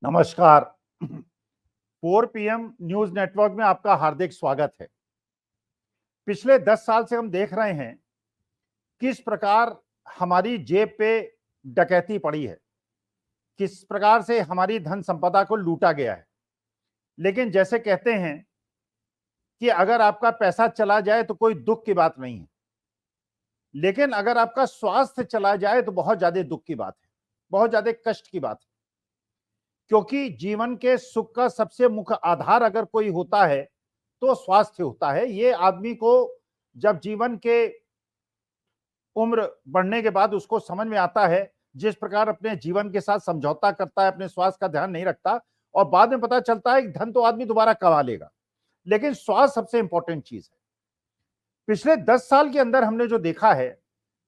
नमस्कार। 4 PM news network में आपका हार्दिक स्वागत है। पिछले 10 साल से हम देख रहे हैं किस प्रकार हमारी जेब पे डकैती पड़ी है, किस प्रकार से हमारी धन संपदा को लूटा गया है। लेकिन जैसे कहते हैं कि अगर आपका पैसा चला जाए तो कोई दुख की बात नहीं है, लेकिन अगर आपका स्वास्थ्य चला जाए तो बहुत ज्यादा दुख की बात है, बहुत ज्यादा कष्ट की बात है। क्योंकि जीवन के सुख का सबसे मुख्य आधार अगर कोई होता है तो स्वास्थ्य होता है। ये आदमी को जब जीवन के उम्र बढ़ने के बाद उसको समझ में आता है, जिस प्रकार अपने जीवन के साथ समझौता करता है, अपने स्वास्थ्य का ध्यान नहीं रखता और बाद में पता चलता है कि धन तो आदमी दोबारा कमा लेगा, लेकिन स्वास्थ्य सबसे इंपॉर्टेंट चीज है। पिछले 10 साल के अंदर हमने जो देखा है,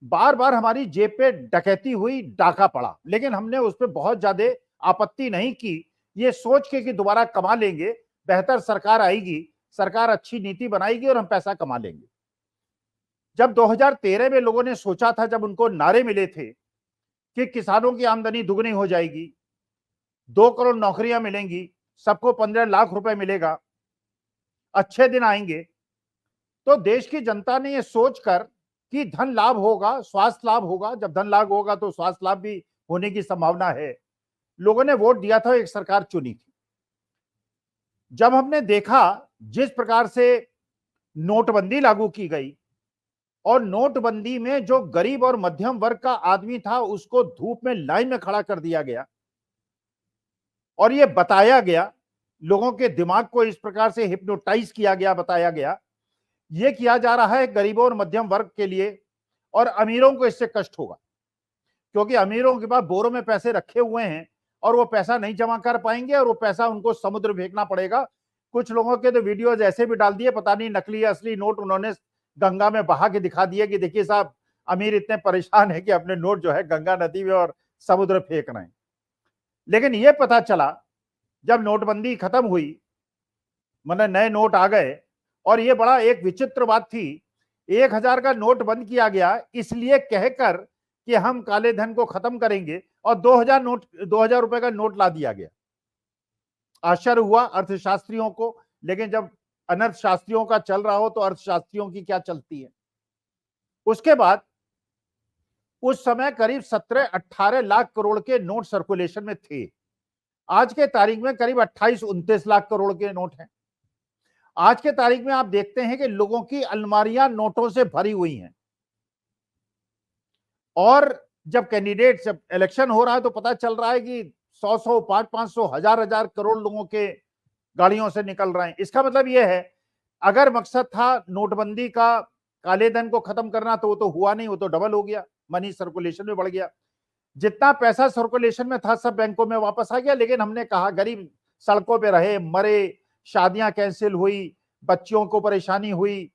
बार बार हमारी जेब पे डकैती हुई, डाका पड़ा, लेकिन हमने उस पर बहुत ज्यादा आपत्ति नहीं की, ये सोच के कि दोबारा कमा लेंगे, बेहतर सरकार आएगी, सरकार अच्छी नीति बनाएगी और हम पैसा कमा लेंगे। जब 2013 में लोगों ने सोचा था, जब उनको नारे मिले थे कि किसानों की आमदनी दुगनी हो जाएगी, 2 करोड़ नौकरियां मिलेंगी, सबको 15 लाख रुपए मिलेगा, अच्छे दिन आएंगे, तो देश की जनता ने यह सोचकर कि धन लाभ होगा, स्वास्थ्य लाभ होगा, जब धन लाभ होगा तो स्वास्थ्य लाभ भी होने की संभावना है, लोगों ने वोट दिया था, एक सरकार चुनी थी। जब हमने देखा जिस प्रकार से नोटबंदी लागू की गई और नोटबंदी में जो गरीब और मध्यम वर्ग का आदमी था उसको धूप में लाइन में खड़ा कर दिया गया और यह बताया गया, लोगों के दिमाग को इस प्रकार से हिप्नोटाइज किया गया, बताया गया यह किया जा रहा है गरीबों और मध्यम वर्ग के लिए और अमीरों को इससे कष्ट होगा, क्योंकि अमीरों के पास बोरों में पैसे रखे हुए हैं और वो पैसा नहीं जमा कर पाएंगे और वो पैसा उनको समुद्र फेंकना पड़ेगा। कुछ लोगों के तो वीडियोज ऐसे भी डाल दिए, पता नहीं नकली या असली नोट उन्होंने गंगा में बहा के दिखा दिए कि देखिए साहब, अमीर इतने परेशान है कि अपने नोट जो है गंगा नदी में और समुद्र फेंक रहे हैं। लेकिन यह पता चला जब नोटबंदी खत्म हुई, मतलब नए नोट आ गए, और यह बड़ा एक विचित्र बात थी, 1000 का नोट बंद किया गया इसलिए कहकर कि हम काले धन को खत्म करेंगे, और 2000 रुपए का नोट ला दिया गया। आश्चर्य हुआ अर्थशास्त्रियों को, लेकिन जब अनर्थशास्त्रियों का चल रहा हो तो अर्थशास्त्रियों की क्या चलती है। उसके बाद उस समय करीब 17-18 लाख करोड़ के नोट सर्कुलेशन में थे। आज के तारीख में करीब 28-29 लाख करोड़ के नोट हैं। आज के तारीख में आप देखते हैं कि लोगों की अलमारियां नोटों से भरी हुई हैं, और जब कैंडिडेट, जब इलेक्शन हो रहा है तो पता चल रहा है कि 100 500 1000 करोड़ लोगों के गाड़ियों से निकल रहे हैं। इसका मतलब यह है, अगर मकसद था नोटबंदी का काले धन को खत्म करना तो वो तो हुआ नहीं, वो तो डबल हो गया, मनी सर्कुलेशन में बढ़ गया। जितना पैसा सर्कुलेशन में था सब बैंकों में वापस आ गया, लेकिन हमने कहा गरीब सड़कों पे रहे, मरे, शादियां कैंसिल हुई, बच्चियों को परेशानी हुई,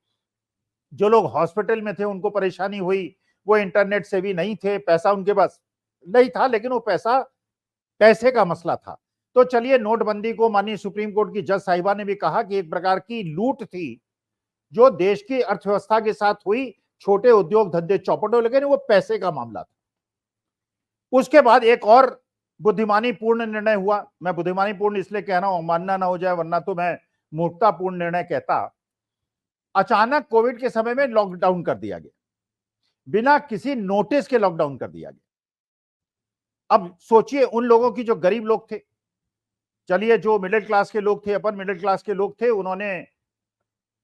जो लोग हॉस्पिटल में थे उनको परेशानी हुई, वो इंटरनेट से भी नहीं थे, पैसा उनके पास नहीं था, लेकिन वो पैसा पैसे का मसला था। तो चलिए, नोटबंदी को माननीय सुप्रीम कोर्ट की जज साहिबा ने भी कहा कि एक प्रकार की लूट थी जो देश की अर्थव्यवस्था के साथ हुई, छोटे उद्योग धंधे चौपट हो, लेकिन वो पैसे का मामला था। उसके बाद एक और बुद्धिमानी पूर्ण निर्णय हुआ। मैं बुद्धिमानी पूर्ण इसलिए कह रहा हूं, मानना ना हो जाए, वरना तो मैं मूर्खतापूर्ण निर्णय कहता। अचानक कोविड के समय में लॉकडाउन कर दिया गया, बिना किसी नोटिस के लॉकडाउन कर दिया गया। अब सोचिए उन लोगों की जो गरीब लोग थे, चलिए जो मिडिल क्लास के लोग थे, अपर मिडिल क्लास के लोग थे, उन्होंने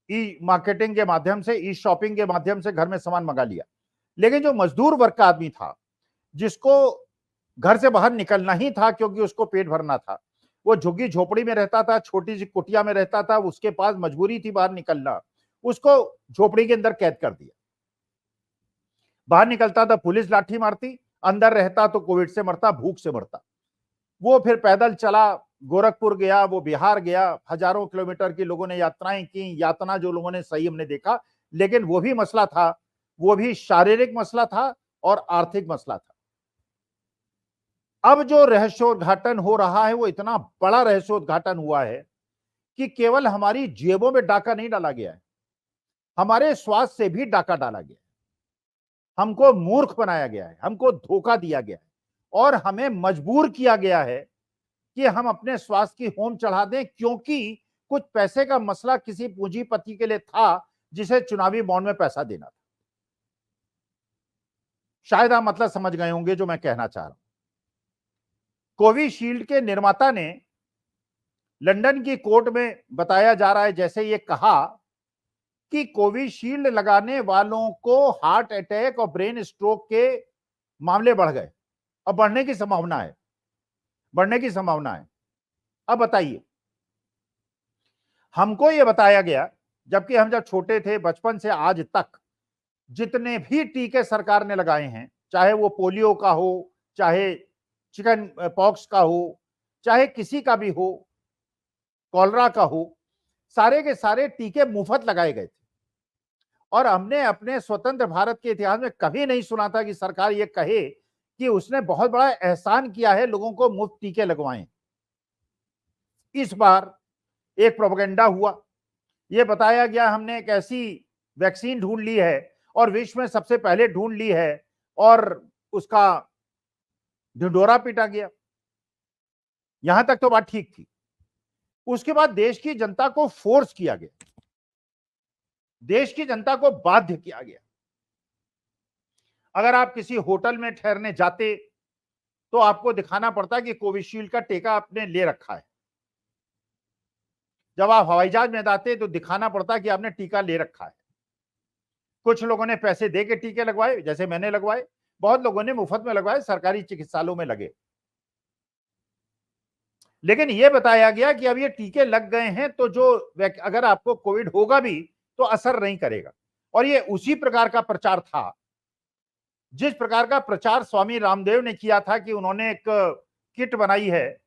ई मार्केटिंग के माध्यम से, ई शॉपिंग के माध्यम से घर में सामान मंगा लिया। लेकिन जो मजदूर वर्ग का आदमी था, जिसको घर से बाहर निकलना ही था क्योंकि उसको पेट भरना था, वो झुग्गी झोपड़ी में रहता था, छोटी सी कुटिया में रहता था, उसके पास मजबूरी थी बाहर निकलना, उसको झोपड़ी के अंदर कैद कर दिया। बाहर निकलता था पुलिस लाठी मारती, अंदर रहता तो कोविड से मरता, भूख से मरता। वो फिर पैदल चला, गोरखपुर गया, वो बिहार गया, हजारों किलोमीटर की लोगों ने यात्राएं की। यातना जो लोगों ने सही हमने देखा, लेकिन वो भी मसला था, वो भी शारीरिक मसला था और आर्थिक मसला था। अब जो रहस्योद्घाटन हो रहा है वो इतना बड़ा रहस्योद्घाटन हुआ है कि केवल हमारी जेबों में डाका नहीं डाला गया है, हमारे स्वास्थ्य से भी डाका डाला गया है। हमको मूर्ख बनाया गया है, हमको धोखा दिया गया है और हमें मजबूर किया गया है कि हम अपने स्वास्थ्य की होम चढ़ा दें, क्योंकि कुछ पैसे का मसला किसी पूंजीपति के लिए था जिसे चुनावी बॉन्ड में पैसा देना था। शायद आप मतलब समझ गए होंगे जो मैं कहना चाह रहा हूं। कोविशील्ड के निर्माता ने लंदन की कोर्ट में बताया जा रहा है जैसे ये कहा कि कोविशील्ड लगाने वालों को हार्ट अटैक और ब्रेन स्ट्रोक के मामले बढ़ गए और बढ़ने की संभावना है, बढ़ने की संभावना है। अब बताइए, हमको यह बताया गया, जबकि हम जब छोटे थे बचपन से आज तक जितने भी टीके सरकार ने लगाए हैं, चाहे वो पोलियो का हो, चाहे चिकन पॉक्स का हो, चाहे किसी का भी हो, कॉलरा का हो, सारे के सारे टीके मुफ्त लगाए गए थे। और हमने अपने स्वतंत्र भारत के इतिहास में कभी नहीं सुना था कि सरकार ये कहे कि उसने बहुत बड़ा एहसान किया है, लोगों को मुफ्त टीके लगवाएं। इस बार एक प्रोपेगेंडा हुआ, ये बताया गया हमने एक ऐसी वैक्सीन ढूंढ ली है और विश्व में सबसे पहले ढूंढ ली है, और उसका ढिंढोरा पीटा गया। यहां तक तो बात ठीक थी। उसके बाद देश की जनता को फोर्स किया गया, देश की जनता को बाध्य किया गया। अगर आप किसी होटल में ठहरने जाते तो आपको दिखाना पड़ता कि कोविशील्ड का टीका आपने ले रखा है। जब आप हवाई जहाज में जाते तो दिखाना पड़ता कि आपने टीका ले रखा है। कुछ लोगों ने पैसे दे के टीके लगवाए, जैसे मैंने लगवाए, बहुत लोगों ने मुफ्त में लगवाए, सरकारी चिकित्सालयों में लगे। लेकिन यह बताया गया कि अब ये टीके लग गए हैं तो जो अगर आपको कोविड होगा भी तो असर नहीं करेगा। और ये उसी प्रकार का प्रचार था जिस प्रकार का प्रचार स्वामी रामदेव ने किया था कि उन्होंने एक किट बनाई है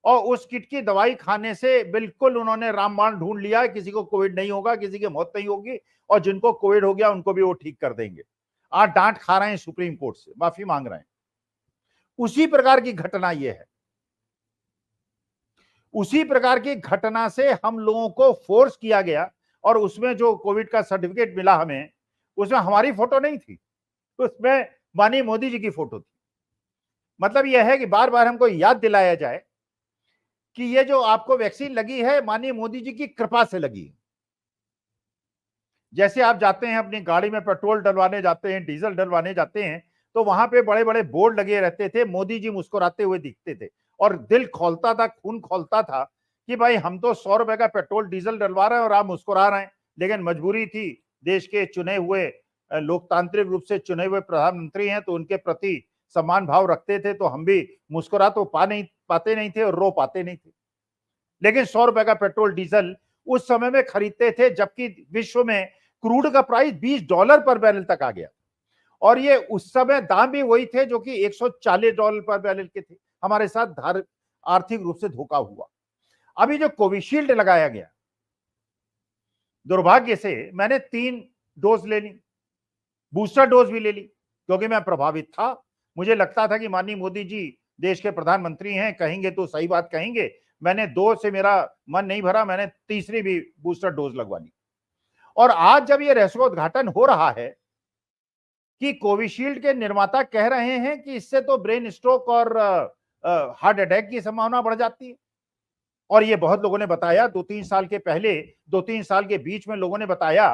और उस किट की दवाई खाने से बिल्कुल उन्होंने रामबाण ढूंढ लिया है, किसी को कोविड नहीं होगा, किसी की मौत नहीं होगी, और जिनको कोविड हो गया उनको भी वो ठीक कर देंगे। आज डांट खा रहे हैं सुप्रीम कोर्ट से, माफी मांग रहे हैं। उसी प्रकार की घटना ये है, उसी प्रकार की घटना से हम लोगों को फोर्स किया गया। और उसमें जो कोविड का सर्टिफिकेट मिला हमें, उसमें हमारी फोटो नहीं थी, उसमें माननीय मोदी जी की फोटो थी। मतलब यह है कि बार बार हमको याद दिलाया जाए कि ये जो आपको वैक्सीन लगी है माननीय मोदी जी की कृपा से लगी है। जैसे आप जाते हैं अपनी गाड़ी में पेट्रोल डलवाने जाते हैं, डीजल डलवाने जाते हैं, तो वहां पे बड़े बड़े बोर्ड लगे रहते थे, मोदी जी मुस्कुराते हुए दिखते थे और दिल खोलता था, खून खोलता था कि भाई हम तो 100 रुपए का पेट्रोल डीजल डलवा रहे हैं और आप मुस्कुरा रहे हैं। लेकिन मजबूरी थी, देश के चुने हुए लोकतांत्रिक रूप से चुने हुए प्रधानमंत्री हैं तो उनके प्रति सम्मान भाव रखते थे, तो हम भी मुस्कुरा तो पाते नहीं थे और रो पाते नहीं थे। लेकिन 100 रुपए का पेट्रोल डीजल उस समय में खरीदते थे जबकि विश्व में क्रूड का प्राइस $20 पर बैरल तक आ गया, और ये उस समय दाम भी वही थे जो कि $140 पर बैरल के थे। हमारे साथ आर्थिक रूप से धोखा हुआ। अभी जो कोविशील्ड लगाया गया, दुर्भाग्य से मैंने 3 डोज ले ली, बूस्टर डोज भी ले ली, क्योंकि मैं प्रभावित था। मुझे लगता था कि माननीय मोदी जी देश के प्रधानमंत्री हैं, कहेंगे तो सही बात कहेंगे। मैंने 2 से मेरा मन नहीं भरा, मैंने तीसरी भी बूस्टर डोज लगवा ली। और आज जब ये रहस्योद्घाटन हो रहा है कि कोविशील्ड के निर्माता कह रहे हैं कि इससे तो ब्रेन स्ट्रोक और हार्ट अटैक की संभावना बढ़ जाती है। और ये बहुत लोगों ने बताया, 2-3 साल के पहले, 2-3 साल के बीच में लोगों ने बताया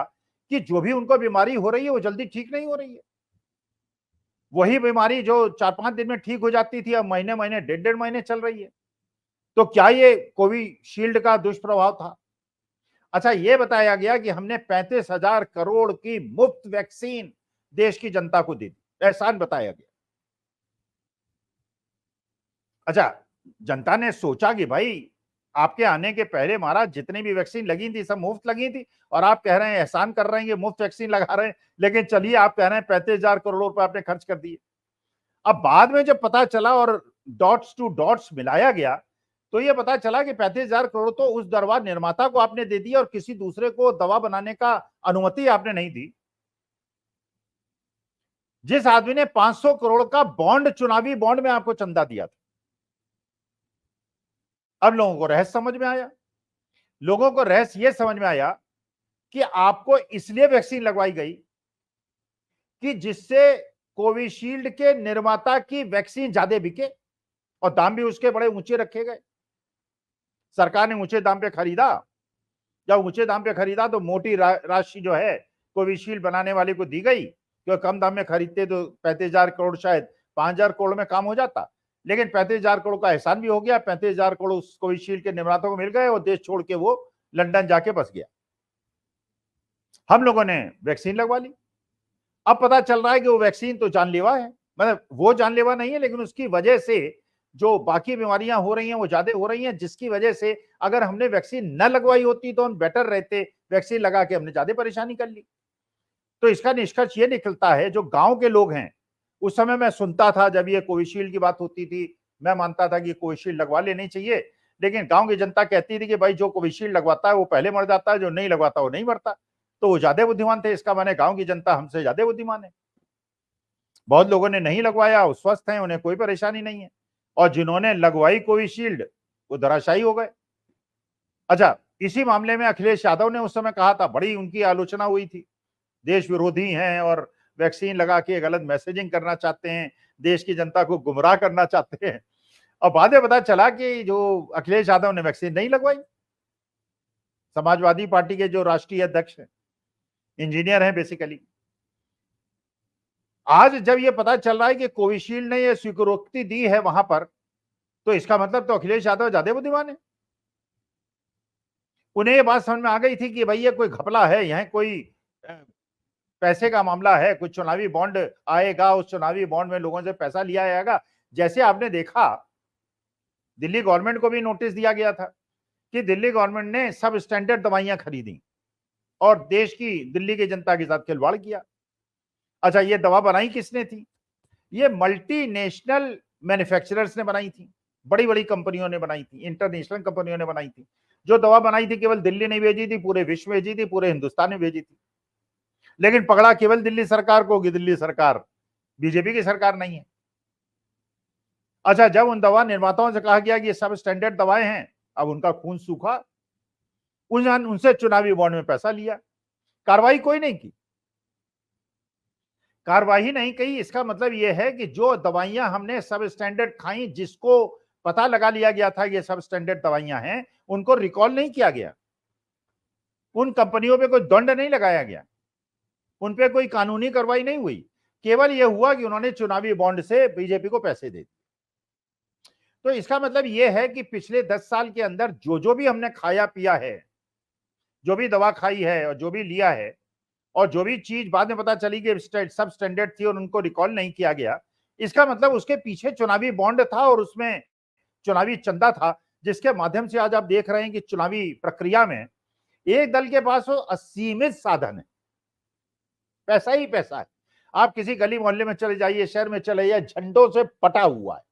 कि जो भी उनको बीमारी हो रही है वो जल्दी ठीक नहीं हो रही है। वही बीमारी जो 4-5 दिन में ठीक हो जाती थी अब महीने महीने, डेढ़ महीने चल रही है। तो क्या ये कोविशील्ड का दुष्प्रभाव था? अच्छा, ये बताया गया कि हमने 35,000 करोड़ की मुफ्त वैक्सीन देश की जनता को दी, एहसान बताया गया। अच्छा, जनता ने सोचा कि भाई आपके आने के पहले महाराज जितनी भी वैक्सीन लगी थी सब मुफ्त लगी थी, और आप कह रहे हैं एहसान कर रहे हैं कि मुफ्त वैक्सीन लगा रहे हैं। लेकिन चलिए, आप कह रहे हैं 35,000 करोड़ रुपए आपने खर्च कर दिए। अब बाद में जब पता चला और डॉट्स टू डॉट्स मिलाया गया तो ये पता चला कि 35,000 करोड़ तो उस दवा निर्माता को आपने दे दी और किसी दूसरे को दवा बनाने का अनुमति आपने नहीं दी। जिस आदमी ने 500 करोड़ का बॉन्ड, चुनावी बॉन्ड में आपको चंदा दिया था। अब लोगों को रहस्य समझ में आया, लोगों को रहस्य यह समझ में आया कि आपको इसलिए वैक्सीन लगवाई गई कि जिससे कोविशील्ड के निर्माता की वैक्सीन ज्यादा बिके और दाम भी उसके बड़े ऊंचे रखे गए। सरकार ने ऊंचे दाम पे खरीदा। जब ऊंचे दाम पे खरीदा तो मोटी राशि जो है कोविशील्ड बनाने वाले को दी गई, क्योंकि कम दाम में खरीदते तो 35,000 करोड़ शायद 5,000 करोड़ में काम हो जाता, लेकिन 35,000 करोड़ का एहसान भी हो गया। 35,000 करोड़ उस कोविशील्ड के निर्माताओं को मिल गए और देश छोड़ के वो लंदन जाके बस गया। हम लोगों ने वैक्सीन लगवा ली। अब पता चल रहा है कि वो वैक्सीन तो जानलेवा है, मतलब वो जानलेवा नहीं है, लेकिन उसकी वजह से जो बाकी बीमारियां हो रही हैं वो ज्यादा हो रही हैं, जिसकी वजह से अगर हमने वैक्सीन न लगवाई होती तो हम बेटर रहते। वैक्सीन लगा के हमने ज्यादा परेशानी कर ली। तो इसका निष्कर्ष ये निकलता है, जो गांव के लोग हैं, उस समय मैं सुनता था जब ये कोविशील्ड की बात होती थी, मैं मानता था कि कोविशील्ड लगवा लेनी चाहिए, लेकिन गांव की जनता कहती थी कि भाई जो कोविशील्ड लगवाता है वो पहले मर जाता है, जो नहीं लगवाता वो नहीं मरता। तो वो ज्यादा बुद्धिमान थे, इसका माने गांव की जनता हमसे ज्यादा बुद्धिमान है। बहुत लोगों ने नहीं लगवाया, वो स्वस्थ हैं, उन्हें कोई परेशानी नहीं है, और जिन्होंने लगवाई कोविशील्ड वो धराशायी हो गए। अच्छा, इसी मामले में अखिलेश यादव ने उस समय कहा था, बड़ी उनकी आलोचना हुई थी, देश विरोधी हैं और वैक्सीन लगा के गलत मैसेजिंग करना चाहते हैं, देश की जनता को गुमराह करना चाहते हैं। और बाद में पता चला कि जो अखिलेश यादव ने वैक्सीन नहीं लगवाई। समाजवादी पार्टी के जो राष्ट्रीय अध्यक्ष हैं, इंजीनियर हैं बेसिकली, आज जब ये पता चल रहा है कि कोविशील्ड ने ये स्वीकृति दी है वहां पर, तो इसका मतलब तो अखिलेश यादव ज्यादा बुद्धिमान है। उन्हें ये बात समझ में आ गई थी कि भाई ये कोई घपला है, यहाँ कोई पैसे का मामला है, कुछ चुनावी बॉन्ड आएगा, उस चुनावी बॉन्ड में लोगों से पैसा लिया जाएगा। जैसे आपने देखा, दिल्ली गवर्नमेंट को भी नोटिस दिया गया था कि दिल्ली गवर्नमेंट ने सब स्टैंडर्ड दवाइयां खरीदी और देश की, दिल्ली की जनता के साथ खिलवाड़ किया। अच्छा, ये दवा बनाई किसने थी? ये मल्टीनेशनल मैन्युफैक्चरर्स ने बनाई थी, बड़ी बड़ी कंपनियों ने बनाई थी, इंटरनेशनल कंपनियों ने बनाई थी। जो दवा बनाई थी केवल दिल्ली नहीं भेजी थी, पूरे विश्व भेजी थी, पूरे हिंदुस्तान में भेजी थी। लेकिन पकड़ा केवल दिल्ली सरकार को कि दिल्ली सरकार बीजेपी की सरकार नहीं है। अच्छा, जब उन दवा निर्माताओं से कहा गया कि ये सब स्टैंडर्ड दवाएं हैं, अब उनका खून सूखा, उनसे चुनावी बॉन्ड में पैसा लिया, कार्रवाई कोई नहीं की। कार्रवाई नहीं की, इसका मतलब यह है कि जो दवाइयां हमने सब स्टैंडर्ड खाई, जिसको पता लगा लिया गया था ये सब स्टैंडर्ड दवाइयां हैं, उनको रिकॉल नहीं किया गया, उन कंपनियों पे कोई दंड नहीं लगाया गया, उन पे कोई कानूनी कार्रवाई नहीं हुई। केवल यह हुआ कि उन्होंने चुनावी बॉन्ड से बीजेपी को पैसे दे दिए। तो इसका मतलब यह है कि पिछले 10 साल के अंदर जो जो भी हमने खाया पिया है, जो भी दवा खाई है और जो भी लिया है, और जो भी चीज बाद में पता चली कि सब स्टैंडर्ड थी और उनको रिकॉल नहीं किया गया, इसका मतलब उसके पीछे चुनावी बॉन्ड था और उसमें चुनावी चंदा था, जिसके माध्यम से आज आप देख रहे हैं कि चुनावी प्रक्रिया में एक दल के पास वो असीमित साधन है, पैसा ही पैसा है। आप किसी गली मोहल्ले में चले जाइए, शहर में चले जाइए, झंडों से पटा हुआ है,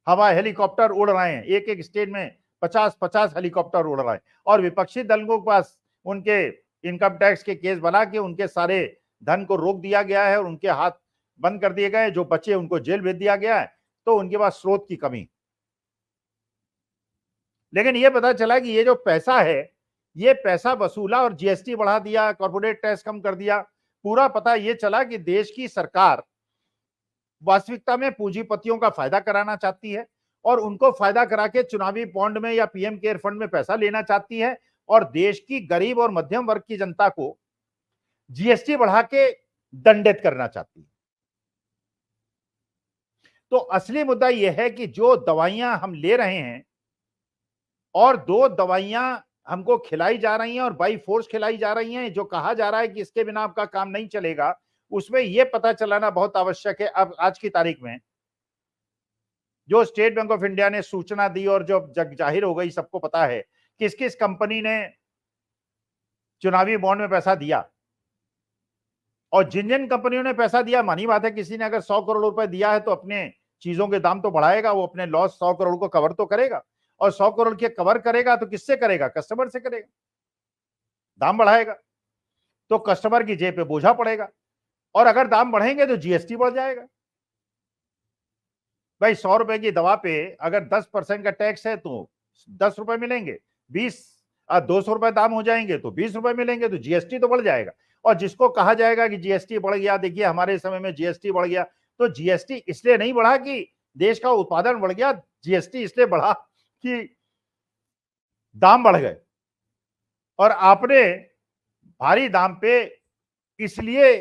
हवा हेलीकॉप्टर उड़ रहे हैं, एक एक स्टेट में 50-50 हेलीकॉप्टर उड़ रहे हैं, और विपक्षी दलों के पास उनके इनकम टैक्स के केस बना के उनके सारे धन को रोक दिया गया है और उनके हाथ बंद कर दिए गए, जो बचे उनको जेल भेज दिया गया है। तो उनके पास स्रोत की कमी। लेकिन यह पता चला कि ये जो पैसा है, ये पैसा वसूला और जीएसटी बढ़ा दिया, कॉर्पोरेट टैक्स कम कर दिया। पूरा पता ये चला कि देश की सरकार वास्तविकता में पूंजीपतियों का फायदा कराना चाहती है और उनको फायदा करा के चुनावी बॉन्ड में या पीएम केयर फंड में पैसा लेना चाहती है, और देश की गरीब और मध्यम वर्ग की जनता को जीएसटी बढ़ा के दंडित करना चाहती है। तो असली मुद्दा यह है कि जो दवाइयां हम ले रहे हैं और दो दवाइयां हमको खिलाई जा रही हैं और बाई फोर्स खिलाई जा रही हैं, जो कहा जा रहा है कि इसके बिना आपका काम नहीं चलेगा, उसमें यह पता चलाना बहुत आवश्यक है। अब आज की तारीख में जो स्टेट बैंक ऑफ इंडिया ने सूचना दी और जो जग जाहिर हो गई, सबको पता है किस किस कंपनी ने चुनावी बॉन्ड में पैसा दिया, और जिन जिन कंपनियों ने पैसा दिया, मानी बात है, किसी ने अगर 100 करोड़ रुपए दिया है तो अपने चीजों के दाम तो बढ़ाएगा, वो अपने लॉस 100 करोड़ को कवर तो करेगा, और 100 करोड़ के कवर करेगा तो किससे करेगा? कस्टमर से करेगा। दाम बढ़ाएगा तो कस्टमर की जेब पे बोझा पड़ेगा, और अगर दाम बढ़ेंगे तो जीएसटी बढ़ जाएगा। भाई 100 रुपए की दवा पे अगर 10% का टैक्स है तो 10 रुपए मिलेंगे, 200 रुपए दाम हो जाएंगे तो 20 रुपए मिलेंगे, तो जीएसटी तो बढ़ जाएगा। और जिसको कहा जाएगा कि जीएसटी बढ़ गया, देखिए हमारे समय में जीएसटी बढ़ गया, तो जीएसटी इसलिए नहीं बढ़ा कि देश का उत्पादन बढ़ गया, जीएसटी इसलिए बढ़ा कि दाम बढ़ गए और आपने भारी दाम पे इसलिए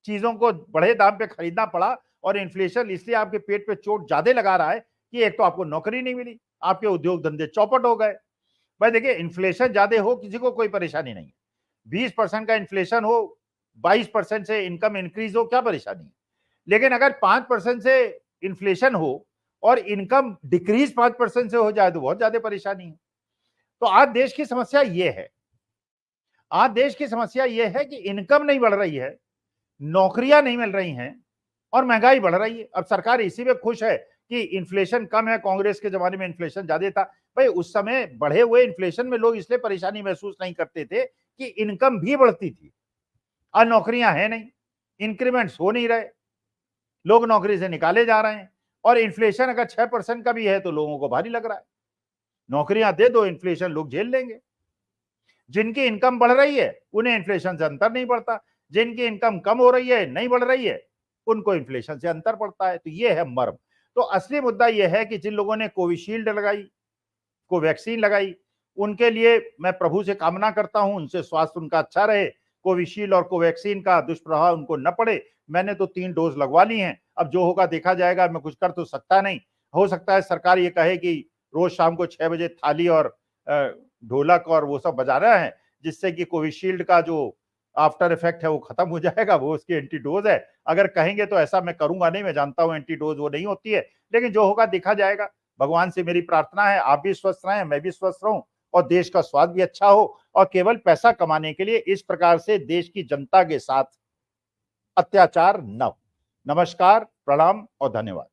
चीजों को बड़े दाम पे खरीदना पड़ा और इन्फ्लेशन इसलिए आपके पेट पे चोट ज्यादा लगा रहा है कि एक तो आपको नौकरी नहीं मिली, आपके उद्योग धंधे चौपट हो गए। भाई देखिए, इन्फ्लेशन ज्यादा हो किसी को कोई परेशानी नहीं है, 20% का इन्फ्लेशन हो, 22% से इनकम इंक्रीज हो, क्या परेशानी है। लेकिन अगर 5% से इन्फ्लेशन हो और इनकम डिक्रीज 5% से हो जाए तो बहुत ज्यादा परेशानी है। तो आज देश की समस्या ये है, आज देश की समस्या ये है कि इनकम नहीं बढ़ रही है, नौकरियां नहीं मिल रही हैं और महंगाई बढ़ रही है। अब सरकार इसी में खुश है कि इन्फ्लेशन कम है, कांग्रेस के जमाने में इन्फ्लेशन ज्यादा था। भाई उस समय बढ़े हुए इन्फ्लेशन में लोग इसलिए परेशानी महसूस नहीं करते थे कि इनकम भी बढ़ती थी। आज नौकरियां है नहीं, इंक्रीमेंट्स हो नहीं रहे, लोग नौकरी से निकाले जा रहे हैं और इन्फ्लेशन अगर 6% का भी है तो लोगों को भारी लग रहा है। नौकरियां दे दो, इन्फ्लेशन लोग झेल लेंगे। जिनकी इनकम बढ़ रही है उन्हें इन्फ्लेशन से अंतर नहीं पड़ता, जिनकी इनकम कम हो रही है, नहीं बढ़ रही है, उनको इन्फ्लेशन से अंतर पड़ता है। तो ये है मर्म। तो असली मुद्दा यह है कि जिन लोगों ने कोविशील्ड लगाई, कोवैक्सीन लगाई, उनके लिए मैं प्रभु से कामना करता हूं, उनसे स्वास्थ्य उनका अच्छा रहे, कोविशील्ड और कोवैक्सीन का दुष्प्रभाव उनको न पड़े। मैंने तो 3 डोज लगवा ली हैं, अब जो होगा देखा जाएगा। मैं कुछ कर तो सकता नहीं, हो सकता है सरकार ये कहे कि रोज शाम को 6 बजे थाली और ढोलक और वो सब बजा रहे हैं, जिससे कि कोविशील्ड का जो आफ्टर इफेक्ट है वो खत्म हो जाएगा, वो उसकी एंटीडोज है। अगर कहेंगे तो ऐसा मैं करूंगा नहीं, मैं जानता हूं एंटीडोज वो नहीं होती है, लेकिन जो होगा देखा जाएगा। भगवान से मेरी प्रार्थना है आप भी स्वस्थ रहें, मैं भी स्वस्थ रहूं और देश का स्वास्थ्य भी अच्छा हो और केवल पैसा कमाने के लिए इस प्रकार से देश की जनता के साथ अत्याचार न हो। नमस्कार, प्रणाम और धन्यवाद।